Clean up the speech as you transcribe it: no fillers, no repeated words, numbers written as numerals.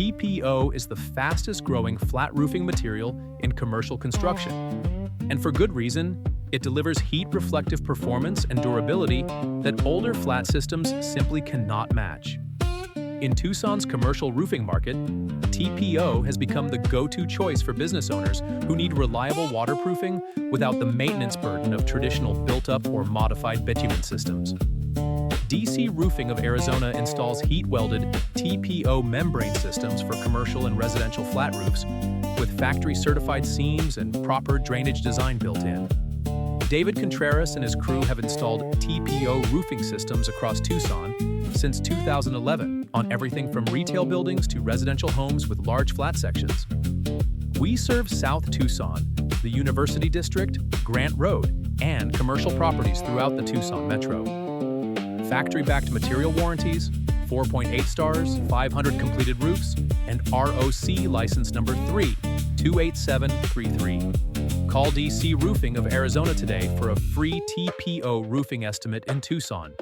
TPO is the fastest growing flat roofing material in commercial construction. And for good reason, it delivers heat reflective performance and durability that older flat systems simply cannot match. In Tucson's commercial roofing market, TPO has become the go-to choice for business owners who need reliable waterproofing without the maintenance burden of traditional built-up or modified bitumen systems. DC Roofing of Arizona installs heat-welded TPO membrane systems for commercial and residential flat roofs with factory-certified seams and proper drainage design built in. David Contreras and his crew have installed TPO roofing systems across Tucson since 2011 on everything from retail buildings to residential homes with large flat sections. We serve South Tucson, the University District, Grant Road, and commercial properties throughout the Tucson metro. Factory-backed material warranties, 4.8 stars, 500 completed roofs, and ROC license number 3-28733. Call DC Roofing of Arizona today for a free TPO roofing estimate in Tucson.